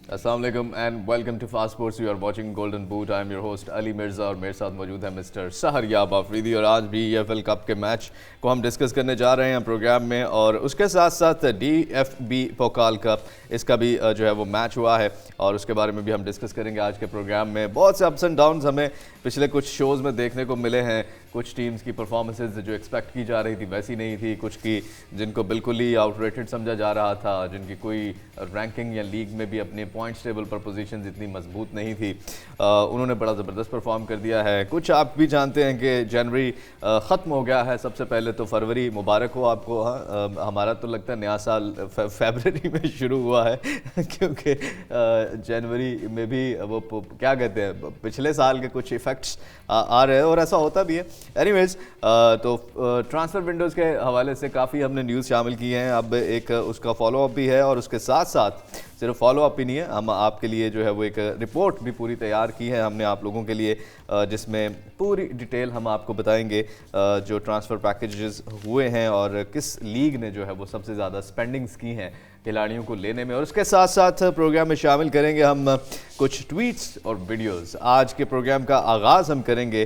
अस्सलाम वालेकुम and welcome to Fast Sports. You are watching Golden Boot. I am your host Ali Mirza और मेरे साथ मौजूद है मिस्टर सहरयाब आफरीदी। और आज भी EFL कप के मैच को हम डिस्कस करने जा रहे हैं प्रोग्राम में, और उसके साथ साथ DFB पोकाल कप इसका भी जो है वो मैच हुआ है और उसके बारे में भी हम डिस्कस करेंगे आज के प्रोग्राम में। बहुत से अप्स एंड डाउन्स हमें पिछले कुछ शोज़ में देखने को मिले हैं। कुछ टीम्स की परफॉर्मेंसेज जो एक्सपेक्ट की जा रही थी वैसी नहीं थी, कुछ की जिनको बिल्कुल ही आउटरेटेड समझा जा रहा था, जिनकी कोई रैंकिंग या लीग में भी अपने पॉइंट्स टेबल पर पोजीशंस इतनी मजबूत नहीं थी। उन्होंने बड़ा ज़बरदस्त परफॉर्म कर दिया है। कुछ आप भी जानते हैं कि जनवरी ख़त्म हो गया है। सबसे पहले तो फरवरी मुबारक हो आपको। हमारा तो लगता है नया साल फरवरी में शुरू हुआ है क्योंकि जनवरी में भी वो क्या कहते हैं पिछले साल के कुछ इफ़ेक्ट्स आ रहे हैं और ऐसा होता भी है। एनीवेज, तो ट्रांसफ़र विंडोज़ के हवाले से काफ़ी हमने न्यूज़ शामिल की हैं। अब एक उसका फॉलोअप भी है और उसके साथ साथ सिर्फ फॉलोअप ही नहीं है, हम आपके लिए जो है वो एक रिपोर्ट भी पूरी तैयार की है हमने आप लोगों के लिए, जिसमें पूरी डिटेल हम आपको बताएंगे जो ट्रांसफ़र पैकेजेस हुए हैं और किस लीग ने जो है वो सबसे ज़्यादा स्पेंडिंग्स की हैं खिलाड़ियों को लेने में। और उसके साथ साथ प्रोग्राम में शामिल करेंगे हम कुछ ट्वीट्स और वीडियोस। आज के प्रोग्राम का आगाज़ हम करेंगे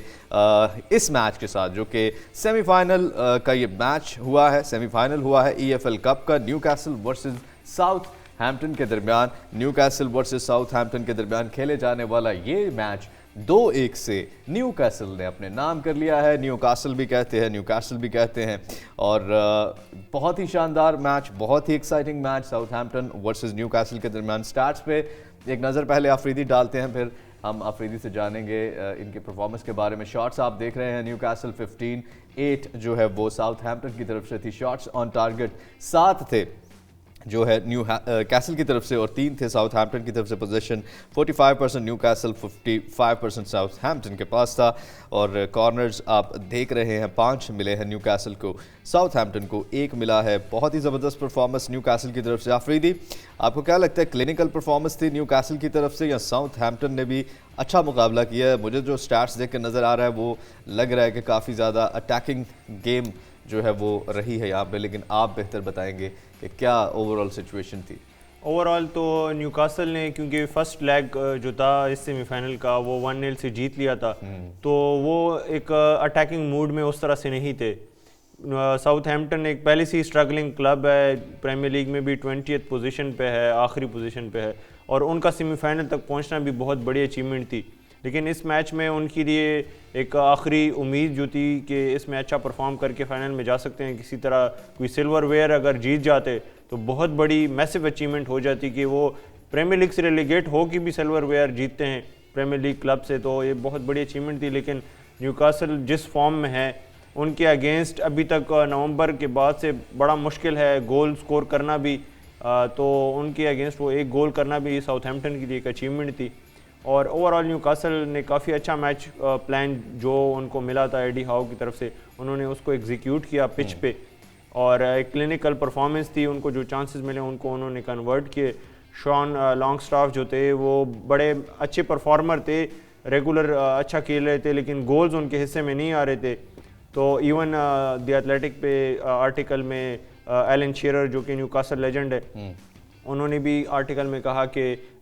इस मैच के साथ, जो कि सेमीफाइनल का ये मैच हुआ है। सेमीफाइनल हुआ है EFL कप का, न्यूकासल वर्सेस साउथ हैम्पटन के दरमियान। न्यूकासल वर्सेस साउथ हैम्पटन के दरमियान खेले जाने वाला ये मैच 2-1 से न्यूकासल ने अपने नाम कर लिया है। न्यूकासल भी कहते हैं, न्यूकासल भी कहते हैं। और बहुत ही शानदार मैच, बहुत ही exciting match Southampton versus Newcastle के दरमियान। स्टार्ट्स पे एक नज़र पहले आफरीदी डालते हैं, फिर हम आफरीदी से जानेंगे इनके परफॉर्मेंस के बारे में। शॉट्स आप देख रहे हैं, न्यूकासल 15-8 जो है वो साउथहैम्पटन की तरफ से थी। शॉट्स ऑन टारगेट 7 थे जो है न्यू कैसल की तरफ से और 3 थे साउथहैम्पटन की तरफ से। पोजीशन 45% न्यू कैसल, 55% साउथहैम्पटन के पास था। और कॉर्नर्स आप देख रहे हैं 5 मिले हैं न्यू कैसल को, साउथहैम्पटन को 1 मिला है। बहुत ही ज़बरदस्त परफॉर्मेंस न्यू कैसल की तरफ से। आफरीदी, आपको क्या लगता है क्लिनिकल परफॉर्मेंस थी न्यू कैसल की तरफ से या साउथहैम्पटन ने भी अच्छा मुकाबला किया है? मुझे जो स्टैट्स देख कर नज़र आ रहा है वो लग रहा है कि काफ़ी ज़्यादा अटैकिंग गेम जो है वो रही है यहाँ पे, लेकिन आप बेहतर बताएंगे कि क्या ओवरऑल सिचुएशन थी। ओवरऑल तो न्यूकासल ने, क्योंकि फर्स्ट लेग जो था इस सेमीफाइनल का वो 1-0 से जीत लिया था, तो वो एक अटैकिंग मूड में उस तरह से नहीं थे। साउथहैम्पटन एक पहले से ही स्ट्रगलिंग क्लब है, प्रीमियर लीग में भी 20th पोजीशन पे है, आखिरी पोजीशन पे है, और उनका सेमीफाइनल तक पहुंचना भी बहुत बड़ी अचीवमेंट थी। लेकिन इस मैच में उनके लिए एक आखिरी उम्मीद जो थी कि इसमें अच्छा परफॉर्म करके फाइनल में जा सकते हैं, किसी तरह कोई सिल्वरवेयर अगर जीत जाते तो बहुत बड़ी मैसिव अचीवमेंट हो जाती कि वो प्रीमियर लीग से रिलीगेट हो कि भी सिल्वरवेयर जीतते हैं प्रीमियर लीग क्लब से, तो ये बहुत बड़ी अचीवमेंट थी। लेकिन न्यूकासल जिस फॉर्म में है उनके अगेंस्ट अभी तक नवंबर के बाद से बड़ा मुश्किल है गोल स्कोर करना भी, तो उनके अगेंस्ट वो एक गोल करना भी साउथहैम्पटन के लिए एक अचीवमेंट थी। और ओवरऑल न्यूकासल ने काफ़ी अच्छा मैच प्लान जो उनको मिला था एडी हाउ की तरफ से, उन्होंने उसको एग्जीक्यूट किया पिच पे, और एक क्लिनिकल परफॉर्मेंस थी। उनको जो चांसेस मिले उनको उन्होंने कन्वर्ट किए। शॉन लॉन्गस्टाफ जो थे वो बड़े अच्छे परफॉर्मर थे, रेगुलर अच्छा खेल रहे थे, लेकिन गोल्स उनके हिस्से में नहीं आ रहे थे। तो इवन द एथलेटिक पे आर्टिकल में एलन शेरर जो कि न्यूकासल लेजेंड है, उन्होंने भी आर्टिकल में कहा कि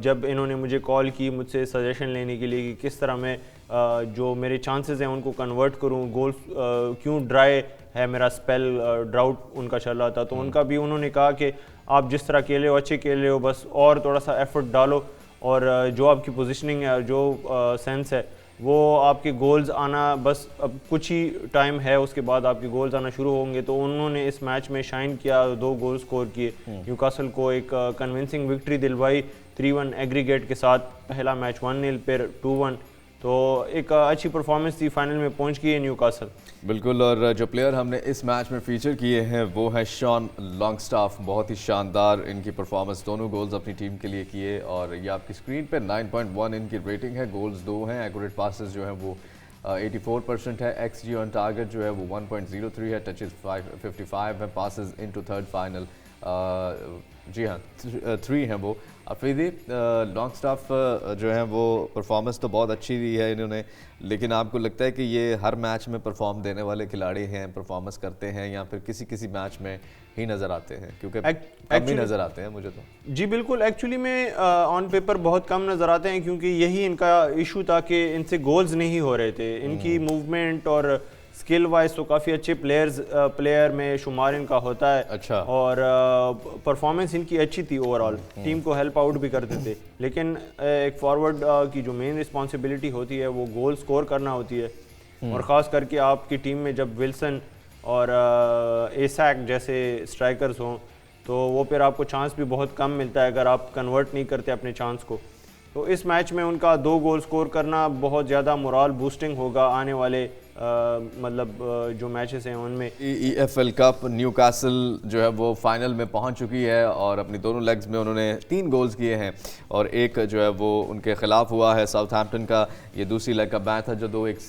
जब इन्होंने मुझे कॉल की मुझसे सजेशन लेने के लिए कि किस तरह मैं जो मेरे चांसेस हैं उनको कन्वर्ट करूं, गोल क्यों ड्राई है मेरा स्पेल, ड्राउट उनका चल रहा था, तो उनका भी उन्होंने कहा कि आप जिस तरह खेले हो अच्छे खेले हो, बस और थोड़ा सा एफर्ट डालो, और जो आपकी पोजीशनिंग है, जो सेंस है, वो आपके गोल्स आना बस अब कुछ ही टाइम है, उसके बाद आपके गोल्स आना शुरू होंगे। तो उन्होंने इस मैच में शाइन किया, 2 गोल स्कोर किए, न्यूकासल को एक कन्विंसिंग विक्ट्री दिलवाई 3-1 एग्रीगेट के साथ। पहला मैच 1-0 फिर 2-1, तो एक अच्छी परफॉर्मेंस थी, फाइनल में पहुंच गई है न्यूकासल। बिल्कुल। और जो प्लेयर हमने इस मैच में फीचर किए हैं वो है शॉन लॉन्गस्टाफ। बहुत ही शानदार इनकी परफॉर्मेंस, दोनों गोल्स अपनी टीम के लिए किए। और ये आपकी स्क्रीन पे 9.1 इनकी रेटिंग है, गोल्स 2 हैं, एक्यूरेट पासेस जो है वो 84% है, XG ऑन टारगेट जो है वो 1.03 है, टचेस 55 है, पासेस इनटू थर्ड फाइनल जी हाँ 3 हैं वो। अफरीदी, लॉन्ग स्टाफ जो है वो परफॉर्मेंस तो बहुत अच्छी दी है इन्होंने, लेकिन आपको लगता है कि ये हर मैच में परफॉर्म देने वाले खिलाड़ी हैं, परफॉर्मेंस करते हैं, या फिर किसी किसी मैच में ही नज़र आते हैं? क्योंकि कम ही नज़र आते हैं मुझे तो। जी बिल्कुल, एक्चुअली में ऑन पेपर बहुत कम नज़र आते हैं, क्योंकि यही इनका इशू था कि इनसे गोल्स नहीं हो रहे थे। इनकी मूवमेंट और स्किल वाइज तो काफ़ी अच्छे प्लेयर में शुमार इनका होता है। अच्छा। और परफॉर्मेंस इनकी अच्छी थी, ओवरऑल टीम को हेल्प आउट भी करते थे। लेकिन एक फॉरवर्ड की जो मेन रिस्पॉन्सिबिलिटी होती है वो गोल स्कोर करना होती है, और ख़ास करके आपकी टीम में जब विल्सन और एसैक जैसे स्ट्राइकर्स हों तो वो फिर आपको चांस भी बहुत कम मिलता है अगर आप कन्वर्ट नहीं करते अपने चांस को। तो इस मैच में उनका 2 गोल स्कोर करना बहुत ज़्यादा मोरल बूस्टिंग होगा आने वाले जो मैचेस हैं उनमें। EFL कप न्यूकासल जो है वो फाइनल में पहुंच चुकी है और अपनी दोनों लेग्स में उन्होंने 3 गोल्स किए हैं और एक जो है वो उनके खिलाफ हुआ है साउथहैम्पटन का। ये दूसरी लेग का मैच था जो 2-1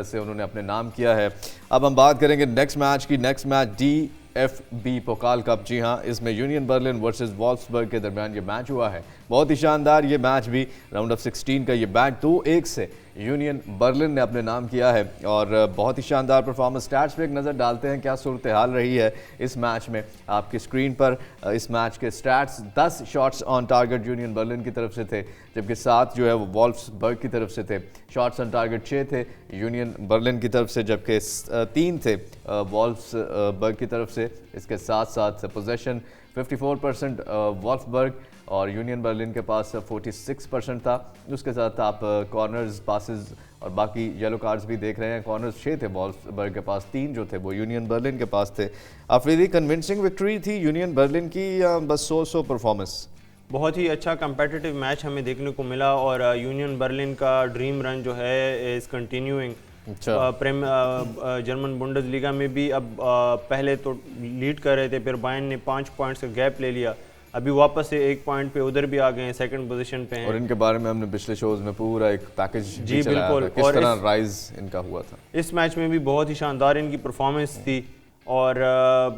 से उन्होंने अपने नाम किया है। अब हम बात करेंगे नेक्स्ट मैच की। Next match DFB Pokal cup. जी हाँ, इसमें यूनियन बर्लिन वर्सेस वॉल्फ्सबर्ग के दरमियान ये मैच हुआ है। बहुत ही शानदार ये मैच भी, राउंड ऑफ 16 का ये मैच 2-1 से यूनियन बर्लिन ने अपने नाम किया है और बहुत ही शानदार परफॉर्मेंस। स्टैट्स पे एक नज़र डालते हैं क्या सूरत हाल रही है इस मैच में। आपकी स्क्रीन पर इस मैच के stats: 10 shots on target union Berlin की तरफ से थे, जबकि 7 जो है वो वॉल्फ्सबर्ग की तरफ से थे। शॉट्स ऑन टारगेट 6 थे यूनियन बर्लिन की तरफ से, जबकि 3 थे वॉल्फ्सबर्ग की तरफ से। इसके साथ साथ पोजेशन 54% वॉल्फ्सबर्ग और यूनियन बर्लिन के पास 46% था। उसके साथ आप कॉर्नर्स, पासेस और बाकी येलो कार्ड्स भी देख रहे हैं। कॉर्नर्स 6 थे वॉल्फ्सबर्ग के पास, 3 जो थे वो यूनियन बर्लिन के पास थे। अफरीदी, कन्विंसिंग विक्ट्री थी यूनियन बर्लिन की या बस सो परफॉर्मेंस? बहुत ही अच्छा कंपेटिटिव मैच हमें देखने को मिला और यूनियन बर्लिन का ड्रीम रन जो है इज़ कंटिन्यूइंग। जर्मन बुंडेसलीगा में भी अब पहले तो लीड कर रहे थे, फिर बायर्न ने 5 पॉइंट्स का गैप ले लिया, अभी वापस से 1 पॉइंट पे उधर भी आ गए हैं, सेकंड पोजीशन पे हैं। और इनके बारे में हमने पिछले शोज में पूरा एक पैकेज जी बिल्कुल, किस तरह राइज इनका हुआ था। इस मैच में भी बहुत ही शानदार इनकी परफॉर्मेंस थी और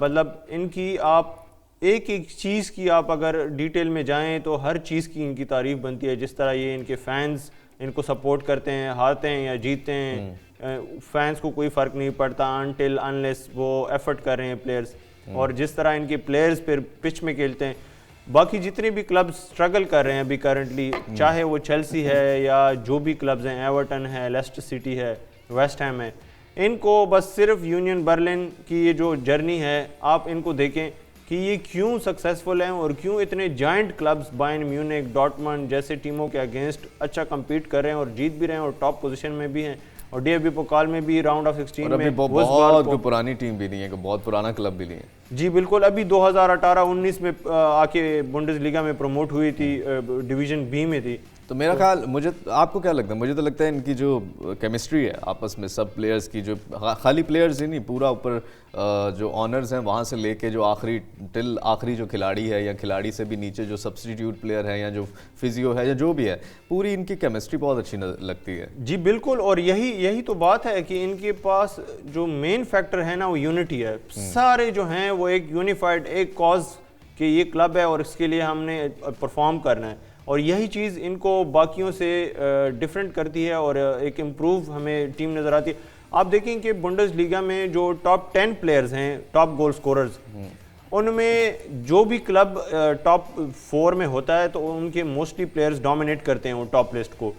मतलब इनकी आप एक एक चीज़ की आप अगर डिटेल में जाएं तो हर चीज़ की इनकी तारीफ बनती है। जिस तरह ये इनके फैंस इनको सपोर्ट करते हैं, हारते हैं या जीतते हैं, फैंस को कोई फ़र्क नहीं पड़ता अनटिल अनलेस वो एफर्ट कर रहे हैं प्लेयर्स। और जिस तरह इनके प्लेयर्स फिर पिच में खेलते हैं, बाकी जितने भी क्लब स्ट्रगल कर रहे हैं अभी करंटली, चाहे वो चेल्सी है या जो भी क्लब्स हैं, एवर्टन है, लेस्टर सिटी है, वेस्ट हैम है, इनको बस सिर्फ यूनियन बर्लिन की ये जो जर्नी है आप इनको देखें कि ये क्यों सक्सेसफुल हैं और क्यों इतने giant clubs Bayern Munich, Dortmund जैसे टीमों के अगेंस्ट अच्छा compete कर रहे हैं और जीत भी रहे हैं और टॉप पोजीशन में भी हैं। और DFB पोकाल में भी राउंड ऑफ 16 में बहुत पुरानी टीम भी नहीं है, बहुत पुराना क्लब भी नहीं है। जी बिल्कुल, अभी 2018-19 में आके बुंडेसलीगा में प्रमोट हुई थी, डिवीजन बी में थी। तो मेरा ख्याल, मुझे आपको क्या लगता है? मुझे तो लगता है इनकी जो केमिस्ट्री है आपस में सब प्लेयर्स की, जो खाली प्लेयर्स ही नहीं, पूरा ऊपर जो ऑनर्स हैं वहाँ से लेके जो आखिरी जो खिलाड़ी है या खिलाड़ी से भी नीचे जो सब्स्टिट्यूट प्लेयर है या जो फिजियो है या जो भी है, पूरी इनकी केमिस्ट्री बहुत अच्छी लगती है। जी बिल्कुल, और यही तो बात है कि इनके पास जो मेन फैक्टर है ना वो यूनिटी है। सारे जो हैं वो एक यूनिफाइड, एक कॉज कि ये क्लब है और इसके लिए हमने परफॉर्म करना है, और यही चीज़ इनको बाकियों से डिफरेंट करती है और एक इम्प्रूव हमें टीम नज़र आती है। आप देखें कि बुंडेसलीगा में जो टॉप 10 प्लेयर्स हैं, टॉप गोल स्कोरर्स, उनमें जो भी क्लब टॉप 4 में होता है तो उनके मोस्टली प्लेयर्स डोमिनेट करते हैं वो टॉप लिस्ट को,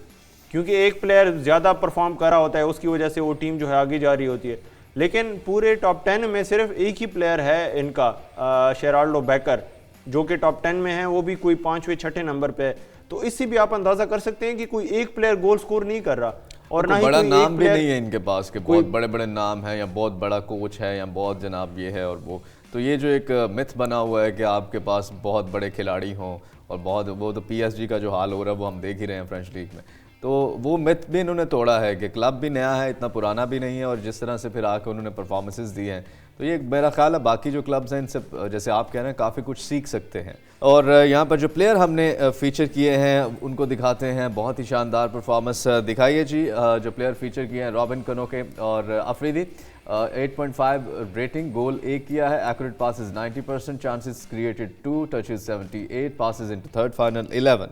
क्योंकि एक प्लेयर ज़्यादा परफॉर्म कर रहा होता है, उसकी वजह से वो टीम जो है आगे जा रही होती है। लेकिन पूरे टॉप 10 में सिर्फ एक ही प्लेयर है इनका, शेराल्डो बैकर, जो कि टॉप 10 में है, वो भी कोई 5वें-6ठे नंबर पे है। तो इससे भी आप अंदाजा कर सकते हैं कि कोई एक प्लेयर गोल स्कोर नहीं कर रहा, और ना ही बड़ा कोई नाम भी नहीं है इनके पास के बहुत बड़े बड़े नाम है या बहुत बड़ा कोच है या बहुत जनाब ये है और वो। तो ये जो एक मिथ बना हुआ है कि आपके पास बहुत बड़े खिलाड़ी हों और वो तो PSG का जो हाल हो रहा है वो हम देख ही रहे हैं फ्रेंच लीग में। तो वो मिथ भी इन्होंने तोड़ा है कि क्लब भी नया है, इतना पुराना भी नहीं है, और जिस तरह से फिर आकर उन्होंने परफॉर्मेंसेस दी हैं, तो ये मेरा ख्याल है बाकी जो क्लब्स हैं इनसे, जैसे आप कह रहे हैं, काफ़ी कुछ सीख सकते हैं। और यहाँ पर जो प्लेयर हमने फीचर किए हैं उनको दिखाते हैं। बहुत ही शानदार परफॉर्मेंस दिखाइए जी। जो प्लेयर फीचर किए हैं रॉबिन कनोके और अफरीदी। 8.5 रेटिंग, गोल एक किया है, accurate passes 90%, chances created 2, touches 78, passes into third final 11।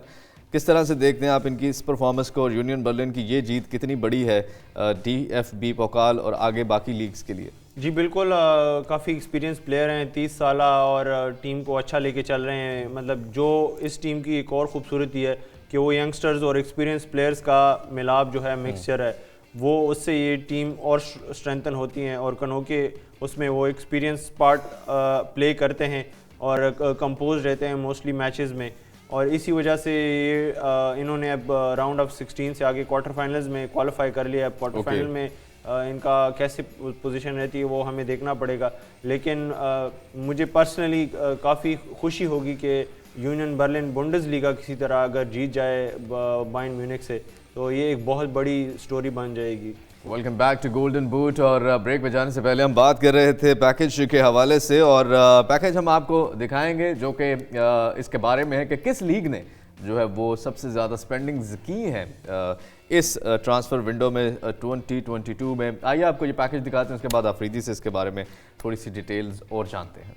किस तरह से देखते हैं आप इनकी इस परफॉर्मेंस को और यूनियन बर्लिन की ये जीत कितनी बड़ी है DFB पोकाल और आगे बाकी लीग्स के लिए? जी बिल्कुल, काफ़ी एक्सपीरियंस प्लेयर हैं, 30 साल और टीम को अच्छा लेके चल रहे हैं। मतलब जो इस टीम की एक और खूबसूरती है कि वो यंगस्टर्स और एक्सपीरियंस प्लेयर्स का मिलाप जो है, मिक्सचर है, वो उससे ये टीम और स्ट्रेंथन होती हैं। और कनोके उसमें वो एक्सपीरियंस पार्ट प्ले करते हैं और कंपोज रहते हैं मोस्टली मैचेस में, और इसी वजह से ये इन्होंने अब राउंड ऑफ 16 से आगे क्वार्टर फाइनल्स में क्वालिफाई कर लिया है। क्वार्टर फाइनल में इनका कैसे पोजीशन रहती है वो हमें देखना पड़ेगा, लेकिन मुझे पर्सनली काफ़ी खुशी होगी कि यूनियन बर्लिन बुंडेसलीगा किसी तरह अगर जीत जाए बायर्न म्यूनिख से, तो ये एक बहुत बड़ी स्टोरी बन जाएगी। Welcome back to Golden Boot. और ब्रेक पे जाने से पहले हम बात कर रहे थे पैकेज के हवाले से, और पैकेज हम आपको दिखाएंगे जो कि इसके बारे में है कि किस लीग ने जो है वो सबसे ज़्यादा स्पेंडिंग्स की हैं इस ट्रांसफ़र विंडो में 2022 में। आइए आपको ये पैकेज दिखाते हैं, उसके बाद अफरीदी से इसके बारे में थोड़ी सी डिटेल्स और जानते हैं।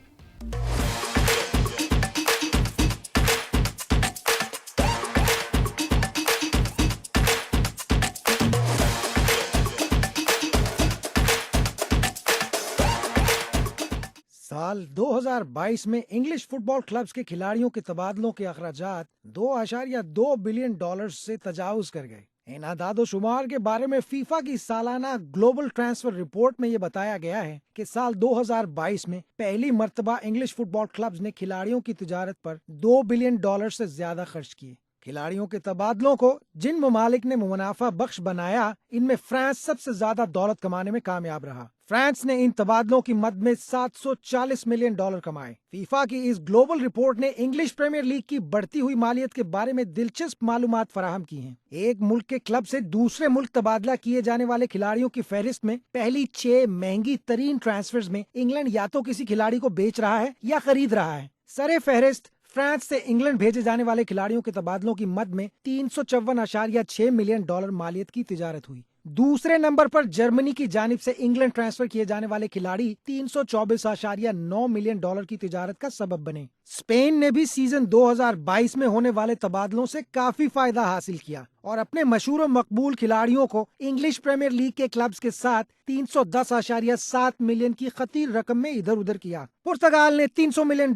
साल 2022 में इंग्लिश फुटबॉल क्लब्स के खिलाड़ियों के तबादलों के अखराजात $2.2 बिलियन से तजावुज कर गए। इन आदादो शुमार के बारे में फीफा की सालाना ग्लोबल ट्रांसफर रिपोर्ट में ये बताया गया है कि साल 2022 में पहली मर्तबा इंग्लिश फुटबॉल क्लब्स ने खिलाड़ियों की तिजारत पर $2 बिलियन से ज्यादा खर्च किए। खिलाड़ियों के तबादलों को जिन ममालिक ने मुनाफा बख्श बनाया, इनमें फ्रांस सबसे ज्यादा दौलत कमाने में कामयाब रहा। फ्रांस ने इन तबादलों की मद में $740 मिलियन कमाए। फीफा की इस ग्लोबल रिपोर्ट ने इंग्लिश प्रीमियर लीग की बढ़ती हुई मालियत के बारे में दिलचस्प मालूमात फराहम की हैं। एक मुल्क के क्लब से दूसरे मुल्क तबादला किए जाने वाले खिलाड़ियों की फहरिस्त में पहली 6 महंगी तरीन ट्रांसफर्स में इंग्लैंड या तो किसी खिलाड़ी को बेच रहा है या खरीद रहा है। सरे फहरिस्त फ्रांस से इंग्लैंड भेजे जाने वाले खिलाड़ियों के तबादलों की मद में $354.6 मिलियन मालियत की तिजारत हुई। दूसरे नंबर पर जर्मनी की जानिब से इंग्लैंड ट्रांसफर किए जाने वाले खिलाड़ी $324.9 मिलियन की तिजारत का सबब बने। स्पेन ने भी सीजन 2022 में होने वाले तबादलों से काफी फायदा हासिल किया और अपने मशहूर और मकबूल खिलाड़ियों को इंग्लिश प्रीमियर लीग के क्लब्स के साथ $310.7 मिलियन की खतीर रकम में इधर उधर किया। पुर्तगाल ने $300 मिलियन,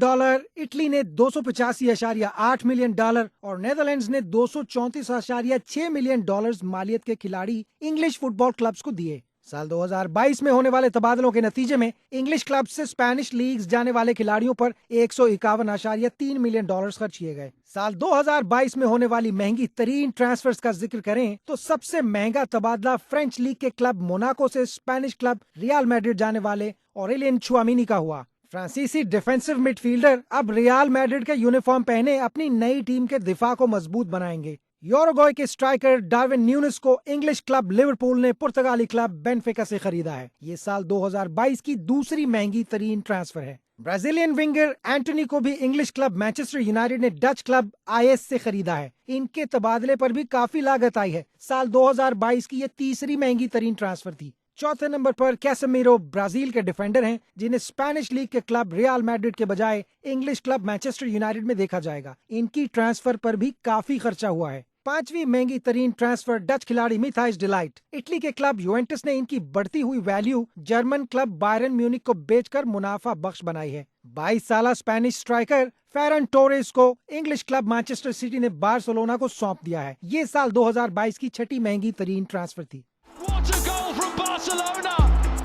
इटली ने $285.8 मिलियन और नेदरलैंड्स ने $234.6 मिलियन मालियत के खिलाड़ी इंग्लिश फुटबॉल क्लब्स को दिए। साल 2022 में होने वाले तबादलों के नतीजे में इंग्लिश क्लब से स्पेनिश लीग्स जाने वाले खिलाड़ियों पर $151.3 मिलियन खर्च किए गए। साल 2022 में होने वाली महंगी तरीन ट्रांसफर्स का जिक्र करें तो सबसे महंगा तबादला फ्रेंच लीग के क्लब मोनाको से स्पेनिश क्लब रियल मैड्रिड जाने वाले ऑरेलियन चुआमिनी का हुआ। फ्रांसीसी डिफेंसिव मिडफील्डर अब रियल मैड्रिड के यूनिफॉर्म पहने अपनी नई टीम के दिफा को मजबूत बनाएंगे। यूरुग्वे के स्ट्राइकर डार्विन न्यूनेस को इंग्लिश क्लब लिवरपूल ने पुर्तगाली क्लब बेनफिका से खरीदा है। ये साल 2022 की दूसरी महंगी तरीन ट्रांसफर है। ब्राजीलियन विंगर एंटोनी को भी इंग्लिश क्लब मैनचेस्टर यूनाइटेड ने डच क्लब IS से खरीदा है। इनके तबादले पर भी काफी लागत आई है। साल 2022 की ये तीसरी महंगी तरीन ट्रांसफर थी। चौथे नंबर पर कैसेमीरो ब्राजील के डिफेंडर हैं, जिन्हें स्पेनिश लीग के क्लब रियल मैड्रिड के बजाय इंग्लिश क्लब मैनचेस्टर यूनाइटेड में देखा जाएगा। इनकी ट्रांसफर पर भी काफी खर्चा हुआ है। पांचवी महंगी तरीन ट्रांसफर डच खिलाड़ी मिथाइस डिलाइट। इटली के क्लब यूवेंटस ने इनकी बढ़ती हुई value German club Byron Munich को बेचकर मुनाफा बख्श बनाई है। 22 साल स्पेनिश स्ट्राइकर फेरन टोरेस को इंग्लिश क्लब मैनचेस्टर सिटी ने बार्सिलोना को सौंप दिया है। ये साल 2022 की छठी महंगी तरीन ट्रांसफर थी। What a goal from Barcelona!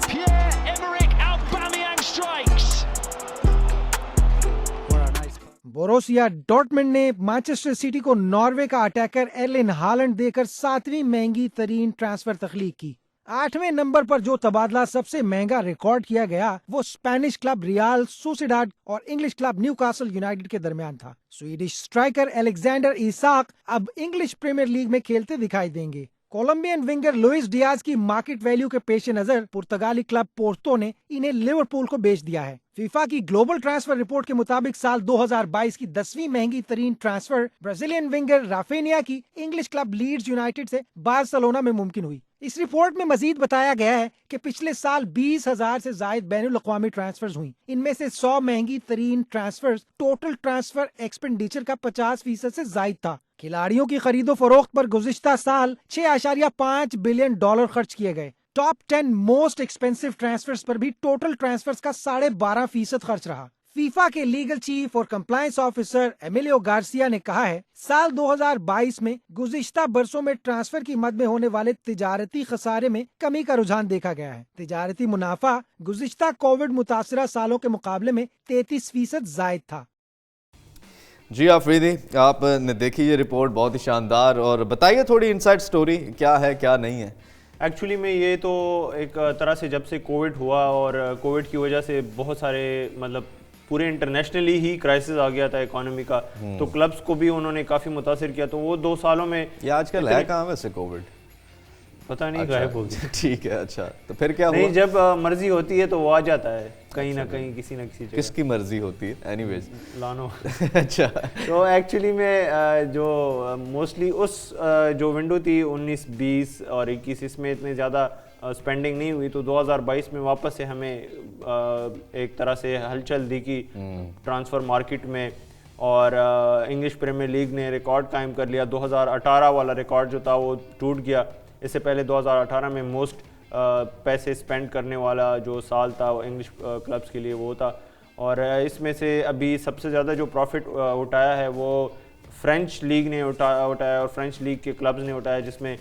Pierre-Emerick Aubameyang strikes. Borussia Dortmund ने मैनचेस्टर सिटी को नॉर्वे का अटैकर एर्लिन हालैंड देकर 7वीं महंगी तरीन ट्रांसफर तख्लीक की। 8वें नंबर पर जो तबादला सबसे महंगा रिकॉर्ड किया गया वो स्पेनिश क्लब रियल सोसिडाड और इंग्लिश क्लब न्यूकासल यूनाइटेड के दरमियान था। स्वीडिश स्ट्राइकर अलेक्जेंडर इसाक अब इंग्लिश प्रीमियर लीग में खेलते दिखाई देंगे। कोलंबियन विंगर लुइस डियाज की मार्केट वैल्यू के पेश नजर पुर्तगाली क्लब पोर्तो ने इन्हें लिवरपूल को बेच दिया है। फीफा की ग्लोबल ट्रांसफर रिपोर्ट के मुताबिक साल 2022 की 10वीं महंगी तरीन ट्रांसफर ब्राजीलियन विंगर राफेनिया की इंग्लिश क्लब लीड्स यूनाइटेड से बार्सिलोना में मुमकिन हुई। इस रिपोर्ट में मजीद बताया गया है कि पिछले साल 20,000 से जायद बैनुल अक़वामी ट्रांसफर्स हुई। इनमें से 100 महंगी तरीन ट्रांसफर्स टोटल ट्रांसफर एक्सपेंडिचर का 50% से जायद था। खिलाड़ियों की खरीदो फरोख्त पर गुज़िश्ता साल $6.5 बिलियन खर्च किए गए। टॉप 10 मोस्ट एक्सपेंसिव ट्रांसफर्स पर भी टोटल ट्रांसफर्स का 12.5% खर्च रहा। फीफा के लीगल चीफ और कंप्लायंस ऑफिसर एमिलियो गार्सिया ने कहा है, साल 2022 में गुज़िश्ता बरसों में ट्रांसफर की मद में होने वाले तिजारती खसारे में कमी का रुझान देखा गया है। तिजारती मुनाफा गुज़िश्ता कोविड मुतासरा सालों के मुकाबले में 33% जायद था। जी आफरीदी, आपने देखी ये रिपोर्ट, बहुत ही शानदार, और बताइए थोड़ी इनसाइड स्टोरी, क्या है क्या नहीं है। एक्चुअली में ये तो एक तरह से जब से कोविड हुआ और कोविड की वजह से बहुत सारे मतलब पूरे इंटरनेशनली ही क्राइसिस आ गया था इकोनॉमी का, तो क्लब्स को भी उन्होंने काफ़ी मुतासिर किया। तो वो 2 सालों में ये आजकल है कहाँ वैसे कोविड, पता नहीं अच्छा, गायब हो गया। ठीक है, अच्छा तो फिर क्या नहीं हुआ? जब मर्जी होती है तो वो आ जाता है कहीं ना कहीं, किसी ना किसी जगह। किसकी मर्जी होती है? एनीवेज लानो अच्छा तो एक्चुअली में जो मोस्टली उस जो विंडो थी 19, 20 और 21, इसमें इतने ज़्यादा स्पेंडिंग नहीं हुई। तो 2022 में वापस से हमें एक तरह से हलचल दिखी ट्रांसफ़र मार्केट में, और इंग्लिश प्रीमियर लीग ने रिकॉर्ड कायम कर लिया। 2018 वाला रिकॉर्ड जो था वो टूट गया। इससे पहले 2018 में मोस्ट पैसे स्पेंड करने वाला जो साल था वो इंग्लिश क्लब्स के लिए वो था। और इसमें से अभी सबसे ज़्यादा जो प्रॉफिट उठाया है वो फ्रेंच लीग ने उठाया, और फ्रेंच लीग के क्लब्स ने उठाया, जिसमें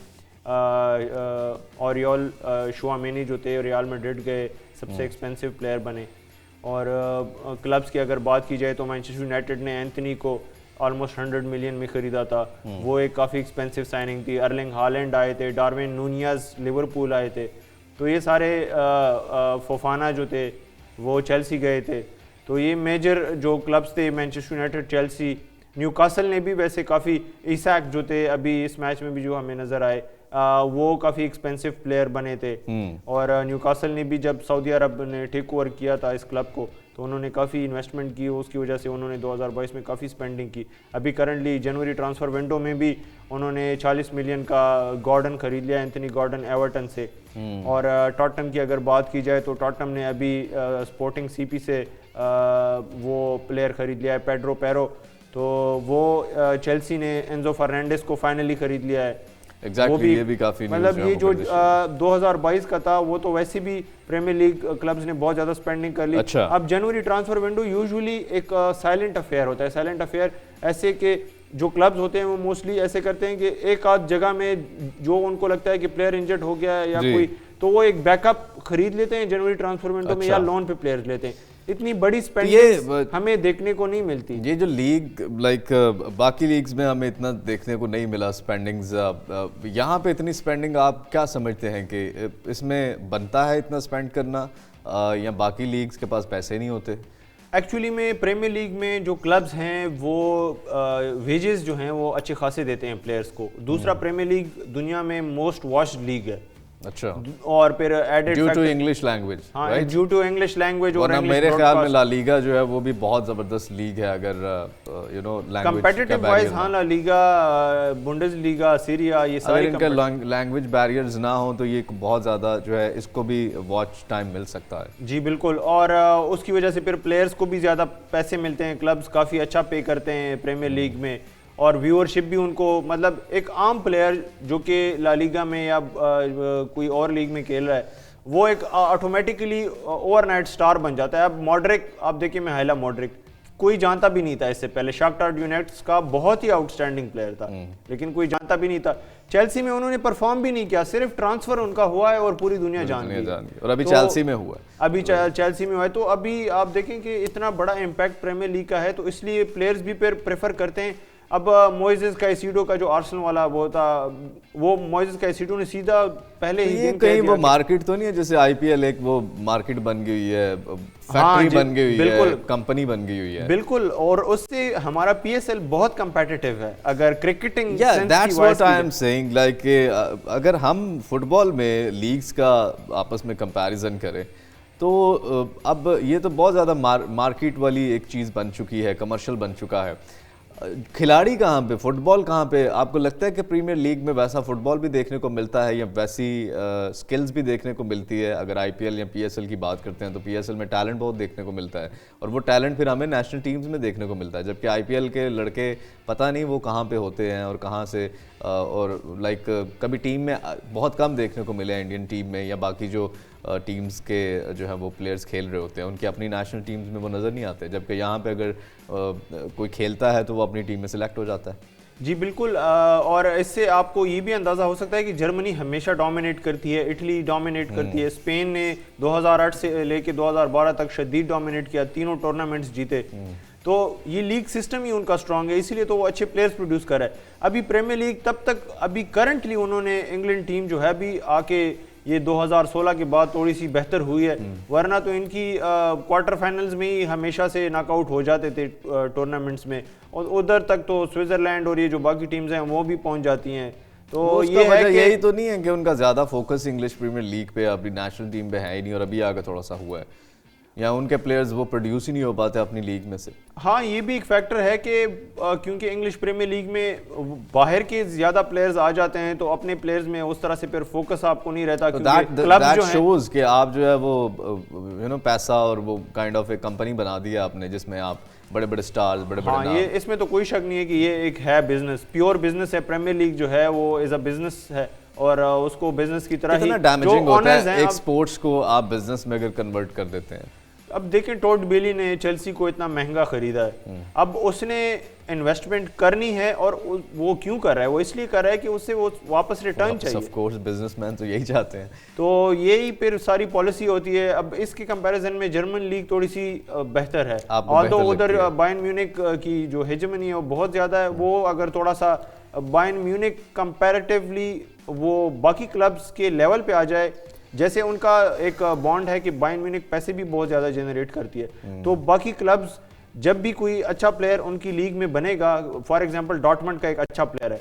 ओरियोल शुआमेनी जो थे रियल मैड्रिड गए, सबसे एक्सपेंसिव प्लेयर बने। और क्लब्स की अगर बात की जाए तो मैनचेस्टर यूनाइटेड ने एंथनी को ऑलमोस्ट 100 मिलियन में ख़रीदा था, वो एक काफ़ी एक्सपेंसिव साइनिंग थी। अर्लिंग हालैंड आए थे, डार्विन नूनियस लिवरपूल आए थे, तो ये सारे फोफाना जो थे वो चेल्सी गए थे। तो ये मेजर जो क्लब्स थे, मैनचेस्टर यूनाइटेड, चेल्सी, न्यूकासल ने भी वैसे काफ़ी, ईसैक जो थे अभी इस मैच में भी जो हमें नज़र आए, वो काफ़ी एक्सपेंसिव प्लेयर बने थे। और न्यूकासल ने भी जब सऊदी अरब ने टेक ओवर किया था इस क्लब को, तो उन्होंने काफ़ी इन्वेस्टमेंट की, उसकी वजह से उन्होंने 2022 में काफ़ी स्पेंडिंग की। अभी करंटली जनवरी ट्रांसफ़र विंडो में भी उन्होंने 40 मिलियन का गॉर्डन खरीद लिया, एंथनी गॉर्डन एवर्टन से। और टॉटनहम की अगर बात की जाए तो टॉटनहम ने अभी स्पोर्टिंग सीपी से वो प्लेयर खरीद लिया है, पेड्रो पेरो। तो वो चेल्सी ने एंजो फर्नांडिस को फाइनली खरीद लिया है। एग्जैक्टली, ये भी काफी मतलब ये जो 2022 का था वो तो वैसे भी प्रीमियर लीग क्लब्स ने बहुत ज़्यादा स्पेंडिंग कर ली। अच्छा। अब जनवरी ट्रांसफर विंडो यूजुअली एक साइलेंट अफेयर होता है। साइलेंट अफेयर ऐसे कि जो क्लब्स होते हैं वो मोस्टली ऐसे करते हैं कि एक आध जगह में जो उनको लगता है कि प्लेयर इंजर्ड हो गया है या कोई, तो वो एक बैकअप खरीद लेते हैं जनवरी ट्रांसफर विंडो में, या लोन पे प्लेयर्स लेते हैं। इतनी बड़ी स्पेंडिंग हमें देखने को नहीं मिलती। ये जो लीग लाइक बाकी लीग्स में हमें इतना देखने को नहीं मिला स्पेंडिंग्स, यहाँ पे इतनी स्पेंडिंग आप क्या समझते हैं कि इसमें बनता है इतना स्पेंड करना, या बाकी लीग्स के पास पैसे नहीं होते? एक्चुअली में प्रीमियर लीग में जो क्लब्स हैं वो वेजेस जो हैं वो अच्छे खासे देते हैं प्लेयर्स को। दूसरा, प्रीमियर लीग दुनिया में मोस्ट वॉच्ड लीग है। अच्छा। और फिर added due to English language, right, due to English language. और मेरे ख्याल में ला लीगा जो है वो भी बहुत जबरदस्त लीग है, अगर you know language competitive wise. हाँ, ला लीगा, बुंडेसलीगा, सीरिया, ये सारे इनका लैंग्वेज बैरियर्स ना हो तो ये बहुत ज़्यादा जो है इसको भी वॉच टाइम मिल सकता है। जी बिल्कुल, और उसकी वजह से फिर प्लेयर्स को भी ज़्यादा पैसे मिलते हैं, क्लब्स काफ़ी अच्छा पे करते हैं प्रीमियर लीग में, और व्यूअरशिप भी उनको, मतलब एक आम प्लेयर जो कि ला लीगा में या कोई और लीग में खेल रहा है वो एक ऑटोमेटिकली ओवरनाइट स्टार बन जाता है। अब मॉड्रिक, आप देखिए मिहाइला मॉड्रिक, कोई जानता भी नहीं था इससे पहले, शाख्तार डोनेट्स का बहुत ही आउटस्टैंडिंग प्लेयर था, लेकिन कोई जानता भी नहीं था। चेल्सी में उन्होंने परफॉर्म भी नहीं किया, सिर्फ ट्रांसफर उनका हुआ है और पूरी दुनिया जान गई। और अभी चेल्सी में हुआ है, अभी चेल्सी में हुआ है। तो अभी आप देखें कि इतना बड़ा इम्पैक्ट प्रीमियर लीग का है, तो इसलिए प्लेयर्स भी फिर प्रेफर करते हैं। अब मोइसेस कैसिडो का जो आर्सेनल वाला वो था, वो मोइसेस कैसिडो ने सीधा पहले ही दिन कहीं वो मार्केट तो नहीं है जैसे आईपीएल एक वो मार्केट बन गई है, फैक्ट्री बन गई है, कंपनी बन गई हुई है। बिल्कुल, और उससे हमारा पीएसएल बहुत कंपेटिटिव है अगर cricketing that's what I am saying, like अगर हम फुटबॉल में लीग्स का आपस में कंपैरिजन करें तो अब ये तो बहुत ज़्यादा मार्केट वाली एक चीज़ बन चुकी है, कमर्शियल बन चुका है। खिलाड़ी कहाँ पे, फुटबॉल कहाँ पे? आपको लगता है कि प्रीमियर लीग में वैसा फुटबॉल भी देखने को मिलता है या वैसी स्किल्स भी देखने को मिलती है? अगर आईपीएल या पीएसएल की बात करते हैं तो पीएसएल में टैलेंट बहुत देखने को मिलता है और वो टैलेंट फिर हमें नेशनल टीम्स में देखने को मिलता है, जबकि आईपीएल के लड़के पता नहीं वो कहाँ पे होते हैं और कहाँ से, और लाइक कभी टीम में बहुत कम देखने को मिले इंडियन टीम में, या बाकी जो टीम्स के जो है वो प्लेयर्स खेल रहे होते हैं उनकी अपनी नेशनल टीम्स में वो नज़र नहीं आते, जबकि यहाँ पे अगर कोई खेलता है तो वो अपनी टीम में सिलेक्ट हो जाता है। जी बिल्कुल, और इससे आपको ये भी अंदाज़ा हो सकता है कि जर्मनी हमेशा डोमिनेट करती है, इटली डोमिनेट करती है, स्पेन ने 2008 से लेके 2012 तक शदीद डोमिनेट किया, तीनों टूर्नामेंट्स जीते। तो ये लीग सिस्टम ही उनका स्ट्रांग है, इसीलिए तो वो अच्छे प्लेयर्स प्रोड्यूस कर रहा है। अभी प्रीमियर लीग तब तक, अभी करंटली उन्होंने इंग्लैंड टीम जो है अभी आके ये 2016 के बाद थोड़ी सी बेहतर हुई है, वरना तो इनकी क्वार्टर फाइनल्स में ही हमेशा से नॉकआउट हो जाते थे टूर्नामेंट्स में, और उधर तक तो स्विट्जरलैंड और ये जो बाकी टीम्स हैं वो भी पहुंच जाती हैं। तो ये है कि यही तो नहीं है कि उनका ज़्यादा फोकस इंग्लिश प्रीमियर लीग पे, अपनी नेशनल टीम पे है ही नहीं और अभी आगे थोड़ा सा हुआ है, या उनके प्लेयर्स वो प्रोड्यूस ही नहीं हो पाते अपनी लीग में से? हाँ, ये भी एक फैक्टर है कि क्योंकि इंग्लिश प्रीमियर लीग में बाहर के ज्यादा प्लेयर्स आ जाते हैं तो अपने प्लेयर्स में उस तरह से फिर फोकस आपको नहीं रहता, क्योंकि क्लब जो है शोज कि आप जो है वो पैसा और वो काइंड ऑफ एक कंपनी बना दिया आपने जिसमें आप बड़े बड़े स्टार्स, बड़े बड़े नाम। ये इसमें तो कोई शक नहीं है कि ये एक है बिजनेस, प्योर बिजनेस है। प्रीमियर लीग जो है वो एज अ बिजनेस है और उसको बिजनेस की तरह ही डैमेजिंग होता है एक स्पोर्ट्स को आप बिजनेस में अगर कन्वर्ट कर देते हैं। अब देखें, टॉड बेली ने चेल्सी को इतना महंगा खरीदा है, अब उसने इन्वेस्टमेंट करनी है और वो क्यों कर रहा है? वो इसलिए कर रहा है कि उससे वो वापस रिटर्न चाहिए। ऑफ कोर्स बिजनेसमैन तो यही चाहते हैं, तो यही फिर सारी पॉलिसी होती है। अब इसके कंपैरिजन में जर्मन लीग थोड़ी सी बेहतर है, ऑल्दो उधर बायर्न म्यूनिख की जो हेजेमनी है वो बहुत ज्यादा है। वो अगर थोड़ा सा बायर्न म्यूनिख कंपैरेटिवली वो बाकी क्लब्स के लेवल पे आ जाए, जैसे उनका एक बॉन्ड है कि बायर्न म्यूनिख पैसे भी बहुत ज्यादा जनरेट करती है, तो बाकी क्लब्स जब भी कोई अच्छा प्लेयर उनकी लीग में बनेगा, फॉर एग्जांपल डॉर्टमंड का एक अच्छा प्लेयर है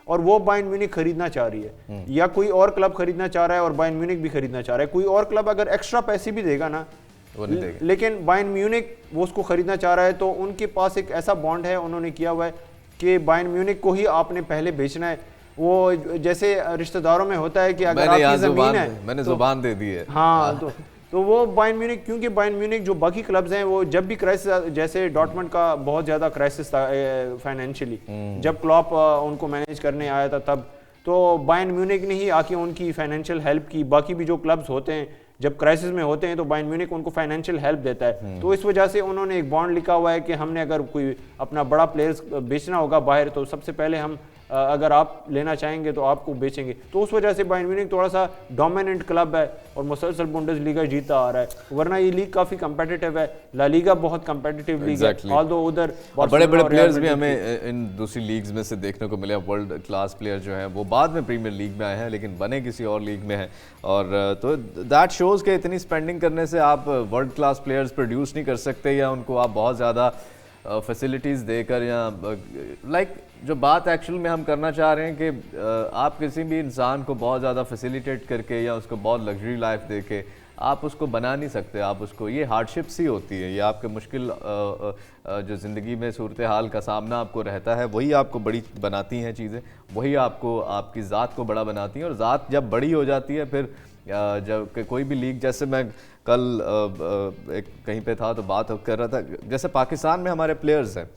और वो बायर्न म्यूनिख खरीदना चाह रही है, या कोई और क्लब खरीदना चाह रहा है और बायर्न म्यूनिख भी खरीदना चाह रहा है, कोई और क्लब अगर एक्स्ट्रा पैसे भी देगा ना वो नहीं देगा, लेकिन बायर्न म्यूनिख वो उसको खरीदना चाह रहा है, तो उनके पास एक ऐसा बॉन्ड है, उन्होंने किया हुआ है कि बायर्न म्यूनिख को ही आपने पहले बेचना है। वो जैसे रिश्तेदारों में होता है कि अगर आपकी जमीन है, मैंने जुबान दे दी है। हाँ, तो वो बायर्न म्यूनिख, क्योंकि बायर्न म्यूनिख जो बाकी क्लब्स हैं वो जब भी क्राइसिस, जैसे डॉर्टमंड का बहुत ज्यादा क्राइसिस था फाइनेंशियली, जब क्लॉप उनको मैनेज करने आया था तब, तो बायर्न म्यूनिख ने ही आके उनकी फाइनेंशियल हेल्प की। बाकी भी जो क्लब्स होते हैं जब क्राइसिस में होते हैं तो बायर्न म्यूनिख उनको फाइनेंशियल हेल्प देता है, तो इस वजह से उन्होंने एक बॉन्ड लिखा हुआ है कि हमने अगर कोई अपना बड़ा प्लेयर्स बेचना होगा बाहर, तो सबसे पहले हम अगर आप लेना चाहेंगे तो आपको बेचेंगे। तो उस वजह से बायर्न म्यूनिख थोड़ा सा डोमिनेंट क्लब है और मुसलसल बुंडेसलीगा जीता आ रहा है, वरना ये लीग काफी कंपेटिटिव है। ला लीगा बहुत कंपेटिटिव लीग है, ऑल्दो उधर बड़े बड़े प्लेयर्स भी हमें इन दूसरी लीग्स में से देखने को मिले। वर्ल्ड क्लास प्लेयर जो हैं वो बाद में प्रीमियर लीग में आए हैं लेकिन बने किसी और लीग में हैं, और तो दैट शोज़ के इतनी स्पेंडिंग करने से आप वर्ल्ड क्लास प्लेयर्स प्रोड्यूस नहीं कर सकते, या उनको आप बहुत ज़्यादा फैसिलिटीज़ देकर, या लाइक जो बात एक्चुअल में हम करना चाह रहे हैं कि आप किसी भी इंसान को बहुत ज़्यादा फैसिलिटेट करके या उसको बहुत लग्जरी लाइफ दे के आप उसको बना नहीं सकते। आप उसको, ये हार्डशिप्स ही होती है, ये आपके मुश्किल जो ज़िंदगी में सूरत हाल का सामना आपको रहता है वही आपको बड़ी बनाती हैं चीज़ें, वही आपको आपकी ज़ात को बड़ा बनाती हैं, और ज़ात जब बड़ी हो जाती है फिर जब कोई भी लीग, जैसे मैं कल एक कहीं पे था तो बात कर रहा था, जैसे पाकिस्तान में हमारे प्लेयर्स हैं,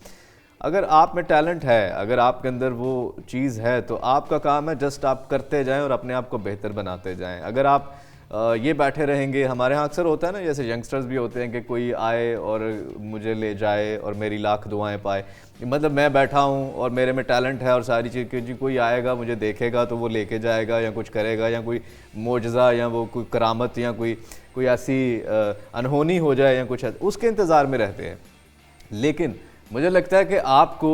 अगर आप में टैलेंट है, अगर आपके अंदर वो चीज़ है तो आपका काम है जस्ट आप करते जाएं और अपने आप को बेहतर बनाते जाएं। अगर आप ये बैठे रहेंगे, हमारे यहाँ अक्सर होता है ना, जैसे यंगस्टर्स भी होते हैं कि कोई आए और मुझे ले जाए और मेरी लाख दुआएं पाए, मतलब मैं बैठा हूँ और मेरे में टैलेंट है और सारी चीज़ की, जी कोई आएगा मुझे देखेगा तो वो लेके जाएगा या कुछ करेगा, या कोई मोजज़ा या वो कोई करामत या कोई ऐसी अनहोनी हो जाए या कुछ, उसके इंतज़ार में रहते हैं। लेकिन मुझे लगता है कि आपको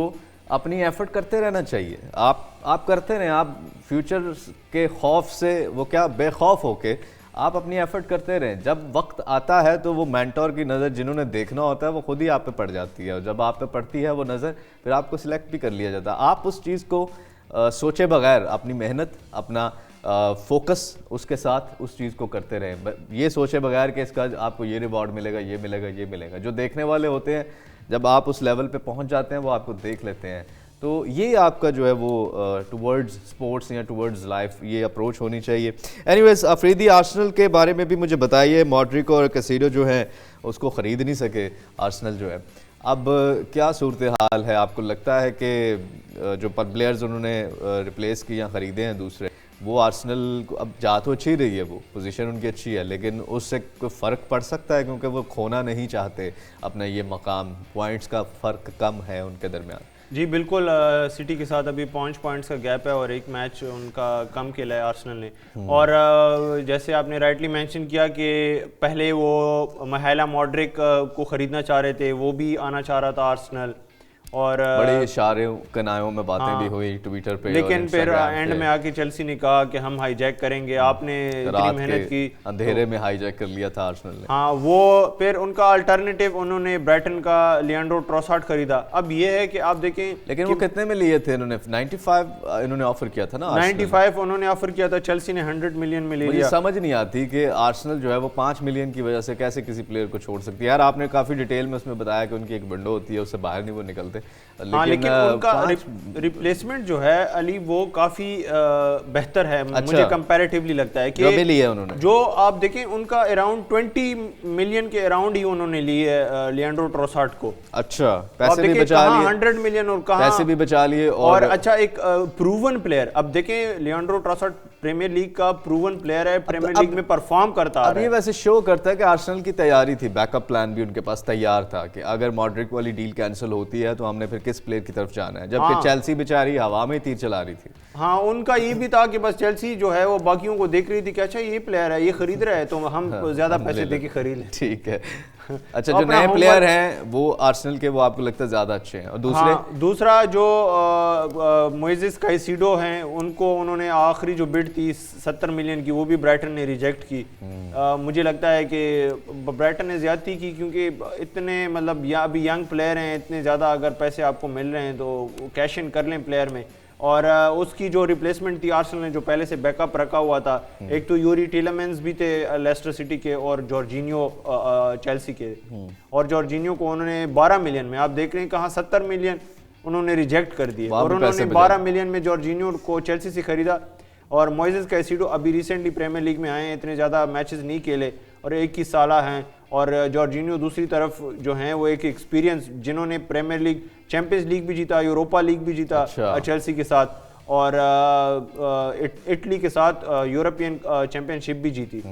अपनी एफर्ट करते रहना चाहिए, आप करते रहें, आप फ्यूचर के खौफ से वो क्या बेखौफ होके आप अपनी एफर्ट करते रहें। जब वक्त आता है तो वो मेंटोर की नज़र जिन्होंने देखना होता है वो खुद ही आप पे पड़ जाती है, और जब आप पे पड़ती है वो नज़र फिर आपको सिलेक्ट भी कर लिया जाता है। आप उस चीज़ को सोचे बगैर अपनी मेहनत, अपना फोकस उसके साथ उस चीज़ को करते रहें, ये सोचे बगैर कि इसका आपको ये रिवॉर्ड मिलेगा, ये मिलेगा, ये मिलेगा। जो देखने वाले होते हैं, जब आप उस लेवल पे पहुंच जाते हैं वो आपको देख लेते हैं। तो ये आपका जो है वो टुवर्ड्स स्पोर्ट्स या टुवर्ड्स लाइफ ये अप्रोच होनी चाहिए। एनीवेज, अफरीदी आर्सेनल के बारे में भी मुझे बताइए। मॉड्रिक और कैसेडो जो है उसको ख़रीद नहीं सके आर्सेनल जो है, अब क्या सूरत हाल है? आपको लगता है कि जो प्लेयर्स उन्होंने रिप्लेस किए या ख़रीदे हैं दूसरे, वो आर्सेनल को अब जा तो अच्छी रही है, वो पोजीशन उनकी अच्छी है, लेकिन उससे कोई फ़र्क पड़ सकता है क्योंकि वो खोना नहीं चाहते अपना ये मकाम, पॉइंट्स का फ़र्क कम है उनके दरमियान। जी बिल्कुल, सिटी के साथ अभी 5 पॉइंट्स का गैप है और एक मैच उनका कम खेला है आर्सेनल ने। और जैसे आपने राइटली मेंशन किया कि पहले वो महिला मॉड्रिक को ख़रीदना चाह रहे थे, वो भी आना चाह रहा था आर्सेनल, और बड़े इशारे कनायों में बातें भी हुई ट्विटर पे, लेकिन फिर एंड में आके चेल्सी ने कहा कि हम हाईजैक करेंगे, आपने इतनी मेहनत की, अंधेरे में हाईजैक कर लिया था आर्सेनल ने। हाँ, वो फिर उनका अल्टरनेटिव उन्होंने ब्राइटन का लिएंड्रो ट्रोसार्ड खरीदा। अब ये है कि आप देखें, लेकिन वो कितने में लिए थे इन्होंने? 95 इन्होंने ऑफर किया था ना, 95 उन्होंने ऑफर किया था, चेल्सी ने 100 मिलियन में ले मुझे लिया। समझ नहीं आती कि आर्सेनल जो है वो 5 मिलियन की वजह से कैसे किसी प्लेयर को छोड़ सकती है। यार आपने काफ़ी डिटेल में उसमें बताया कि उनकी एक विंडो होती है, उससे बाहर नहीं वो निकलते, लेकिन उनका रिप्लेसमेंट जो है अली वो काफी बेहतर है। अच्छा, मुझे कंपैरेटिवली लगता है कि जो भी लिया उन्होंने, जो आप देखें उनका अराउंड 20 मिलियन के अराउंड ही उन्होंने लिए लिएंड्रो ट्रोसार्ड को। अच्छा, पैसे भी बचा लिए, 100 मिलियन और कहाँ पैसे भी बचा लिए, और अच्छा एक प्रूवन प्लेयर। अब देखें लिएंड्रो ट्रोसार्ड प्रीमियर लीग का प्रूवन प्लेयर है, प्रीमियर लीग में परफॉर्म करता है। अब ये वैसे शो करता है कि आर्सेनल की तैयारी थी, बैकअप प्लान भी उनके पास तैयार था कि अगर मॉड्रिक वाली डील कैंसिल होती है तो हमने फिर किस प्लेयर की तरफ जाना है, जबकि चेल्सी बेचारी हवा में तीर चला रही थी। हाँ, उनका ये भी था कि बस चेल्सी जो है वो बाकियों को देख रही थी कि अच्छा ये प्लेयर है, ये खरीद रहा है तो हम ज्यादा पैसे दे के खरीद लें। ठीक है। अच्छा, जो नए प्लेयर हैं वो आर्सेनल के, वो आपको लगता है ज्यादा अच्छे हैं? और दूसरे? हाँ, दूसरा जो मोइसेस काइसिडो हैं, उनको उन्होंने आखिरी जो बिड थी 70 मिलियन की, वो भी ब्राइटन ने रिजेक्ट की। मुझे लगता है कि ब्राइटन ने ज्यादती की, क्योंकि इतने मतलब या अभी यंग प्लेयर हैं, इतने ज़्यादा अगर पैसे आपको मिल रहे हैं तो कैश इन कर लें प्लेयर में। और उसकी जो रिप्लेसमेंट थी आर्सेनल ने जो पहले से बैकअप रखा हुआ था, एक तो यूरी टीलेमेंस भी थे लेस्टर सिटी के और जॉर्जिनियो चेल्सी के, और जॉर्जिनियो को उन्होंने 12 मिलियन में, आप देख रहे हैं कहाँ 70 मिलियन उन्होंने रिजेक्ट कर दिए, और उन्होंने 12 मिलियन में जॉर्जिनियो को चेल्सी से खरीदा। और मोइसेस कैसिडो अभी रिसेंटली प्रीमियर लीग में आए हैं, इतने ज़्यादा मैचेस नहीं खेले और 21 साला हैं, और जॉर्जिनियो दूसरी तरफ जो हैं वो एक एक्सपीरियंस, जिन्होंने प्रीमियर लीग, चैंपियंस लीग भी जीता, यूरोपा लीग भी जीता चेल्सी के साथ, और इटली के साथ यूरोपियन चैंपियनशिप भी जीती,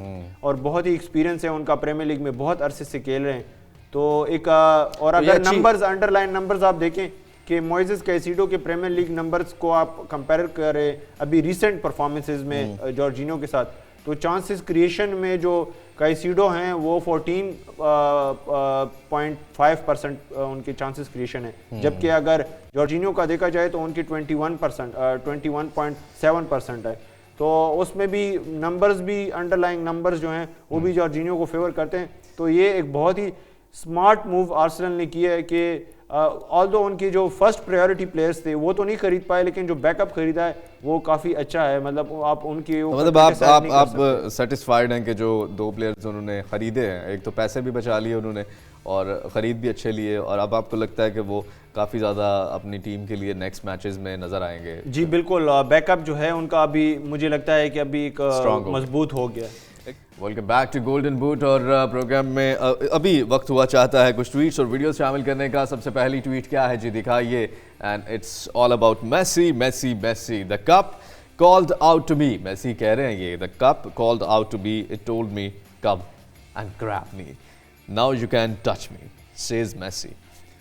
और बहुत ही एक्सपीरियंस है उनका, प्रीमियर लीग में बहुत अरसे से खेल रहे हैं। तो एक और अगर नंबर्स, अंडरलाइन नंबर्स आप देखें कि मोइसेस कैसिडो के प्रीमियर लीग नंबर्स को आप कंपेयर करें अभी रिसेंट परफॉर्मेंसेस में जॉर्जिनियो के साथ, तो चांसेस क्रिएशन में जो कैसिडो हैं वो 14.5% उनके चांसेस क्रिएशन है, जबकि अगर जॉर्जिनियो का देखा जाए तो उनकी 21.7% है। तो उसमें भी नंबर्स भी, अंडरलाइंग नंबर्स जो हैं वो भी जॉर्जिनियो को फेवर करते हैं। तो ये एक बहुत ही स्मार्ट मूव आर्सेनल ने किया है कि ऑल्दो उनकी जो फर्स्ट प्रायोरिटी प्लेयर्स थे वो तो नहीं खरीद पाए, लेकिन जो बैकअप खरीदा है वो काफ़ी अच्छा है। मतलब आप उनकी तो मतलब आप सेटिस्फाइड हैं कि जो 2 प्लेयर्स उन्होंने खरीदे हैं, एक तो पैसे भी बचा लिए उन्होंने और ख़रीद भी अच्छे लिए, और अब आपको लगता है कि वो काफ़ी ज़्यादा अपनी टीम के लिए नेक्स्ट मैचेस में नज़र आएंगे? जी बिल्कुल, बैकअप जो है उनका अभी मुझे लगता है कि अभी एक मजबूत हो गया। Welcome back to Golden Boot. और प्रोग्राम में अभी वक्त हुआ चाहता है कुछ ट्वीट्स और वीडियोस शामिल करने का। सबसे पहली ट्वीट क्या है जी, दिखाइए। And it's all about Messi, Messi, Messi, the cup called out to me. Messi कह रहे हैं ये, the cup called out to me, it told me come and grab me, now you can touch me, says Messi.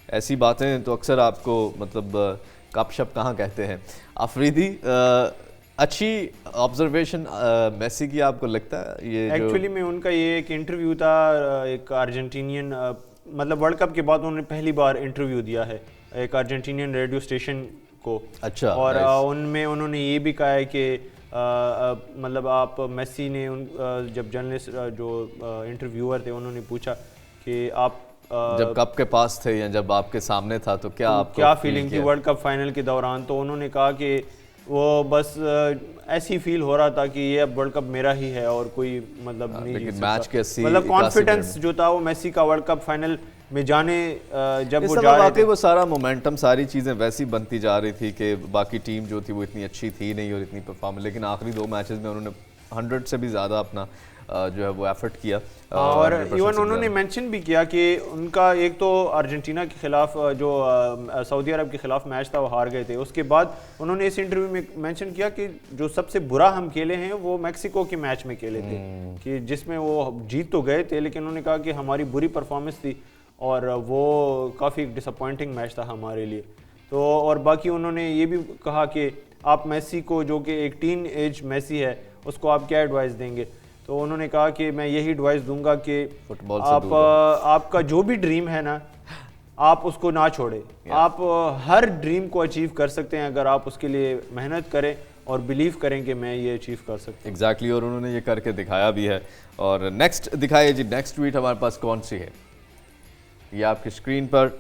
ऐसी बातें तो अक्सर आपको मतलब कप शप कहाँ कहते हैं। अफरीदी, अच्छी ऑब्जर्वेशन मेसी की आपको लगता है ये? एक्चुअली में उनका ये एक इंटरव्यू था, एक अर्जेंटीनियन, मतलब वर्ल्ड कप के बाद उन्होंने पहली बार इंटरव्यू दिया है एक अर्जेंटीनियन रेडियो स्टेशन को। अच्छा। और उनमें उन्होंने ये भी कहा है कि मतलब आप मेसी ने जब जर्नलिस्ट जो इंटरव्यूअर थे उन्होंने पूछा कि आप जब कप के पास थे या जब आपके सामने था तो क्या फीलिंग थी वर्ल्ड कप फाइनल के दौरान? तो उन्होंने कहा कि वो बस ऐसी फील हो रहा था कि ये अब वर्ल्ड कप मेरा ही है और कोई मतलब नहीं जीत सकता। मैच के मतलब कॉन्फिडेंस जो था वो मेसी का वर्ल्ड कप फाइनल में जाने जब इस वो समय जा रहे वाकई थे। वो सारा मोमेंटम, सारी चीज़ें वैसी बनती जा रही थी कि बाकी टीम जो थी वो इतनी अच्छी थी नहीं और इतनी परफॉर्म, लेकिन आखिरी 2 मैचेस में उन्होंने 100 से भी ज़्यादा अपना जो है वो एफर्ट किया। और 100% इवन से उन्होंने ज़्यादा। मेंशन भी किया कि उनका एक तो अर्जेंटीना के खिलाफ जो सऊदी अरब के खिलाफ मैच था वो हार गए थे। उसके बाद उन्होंने इस इंटरव्यू में मेंशन किया कि जो सबसे बुरा हम खेले हैं वो मैक्सिको के मैच में खेले थे, कि जिसमें वो जीत तो गए थे लेकिन उन्होंने कहा कि हमारी बुरी परफॉर्मेंस थी और वो काफ़ी डिसअपॉइंटिंग मैच था हमारे लिए। तो और बाकी उन्होंने ये भी कहा कि आप मेसी को, जो कि एक टीन एज मेसी है, उसको आप क्या एडवाइस देंगे। तो उन्होंने कहा कि मैं यही एडवाइस दूंगा कि फुटबॉल से आप दूर रहो। आपका जो भी ड्रीम है ना, आप उसको ना छोड़े। आप हर ड्रीम को अचीव कर सकते हैं अगर आप उसके लिए मेहनत करें और बिलीव करें कि मैं ये अचीव कर सकता हूँ। एग्जैक्टली और उन्होंने ये करके दिखाया भी है। और नेक्स्ट दिखाइए जी, नेक्स्ट ट्वीट हमारे पास कौन सी है, ये आपकी स्क्रीन पर।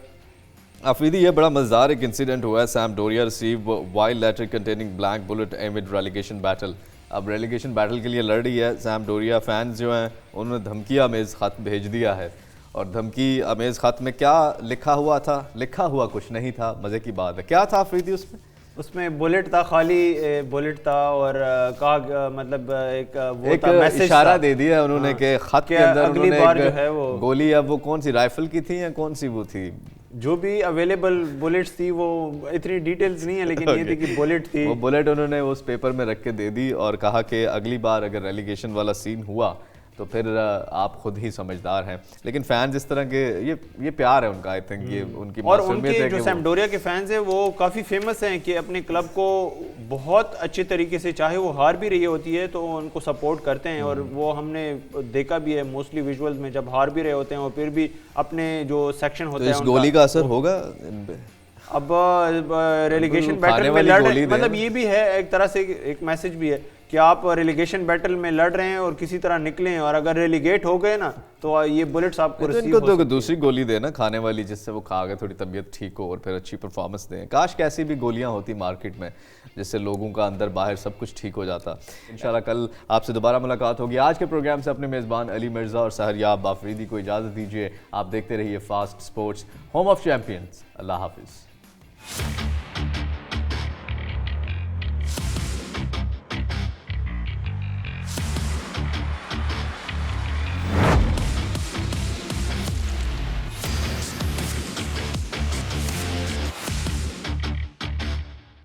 आफरीदी, ये बड़ा मज़ेदार एक इंसिडेंट हुआ है। Sampdoria receive wild letter containing blank bullet amid relegation battle. अब रेलीगेशन बैटल के लिए लड़ रही है सैम्पडोरिया। फैंस जो हैं उन्होंने धमकी अमेज़ ख़त भेज दिया है, और धमकी अमेज़ ख़त में क्या लिखा हुआ था? लिखा हुआ कुछ नहीं था, मज़े की बात है। क्या था आफरीदी उसमें? उसमें बुलेट था, खाली बुलेट था, और कहा मतलब वो एक था, मैसेज इशारा था। दे दिया उन्होंने कि खत के कि अंदर अगली उन्होंने बार एक जो है वो गोली, अब वो कौन सी राइफल की थी या कौन सी वो थी, जो भी अवेलेबल बुलेट्स थी, वो इतनी डिटेल्स नहीं है लेकिन ये थी कि बुलेट थी। वो बुलेट उन्होंने उस पेपर में रख के दे दी और कहा कि अगली बार अगर रेलीगेशन वाला सीन हुआ तो फिर आप खुद ही समझदार हैं। लेकिन फैंस इस तरह के, ये प्यार है उनका, आई थिंक ये उनकी और मासूमियत उनके है जो कि सैम्पडोरिया के फैंस हैं वो काफ़ी फेमस हैं कि अपने क्लब को बहुत अच्छे तरीके से, चाहे वो हार भी रही होती है तो उनको सपोर्ट करते हैं। और वो हमने देखा भी है मोस्टली विजुअल्स में, जब हार भी रहे होते हैं और फिर भी अपने जो सेक्शन तो होता है इस उनका, गोली का असर होगा इन पे? अब रेलीगेशन खाने बैटल में वाली लड़ गोली रहे, दें। मतलब ये भी है एक तरह से, एक मैसेज भी है कि आप रेलीगेशन बैटल में लड़ रहे हैं और किसी तरह निकलें, और अगर रेलीगेट हो गए ना तो ये बुलेट्स आपको तो रिसीव इनको तो दूसरी गोली देना खाने वाली, जिससे वो खा के थोड़ी तबीयत ठीक हो और फिर अच्छी परफॉर्मेंस दें। काश कैसी भी गोलियां होती मार्केट में जिससे लोगों का अंदर बाहर सब कुछ ठीक हो जाता। इंशाल्लाह कल आपसे दोबारा मुलाकात होगी। आज के प्रोग्राम से अपने मेज़बान अली मिर्ज़ा और सहरयाब आफरीदी को इजाज़त दीजिए। आप देखते रहिए fast sports, home of champions. अल्लाह हाफिज़।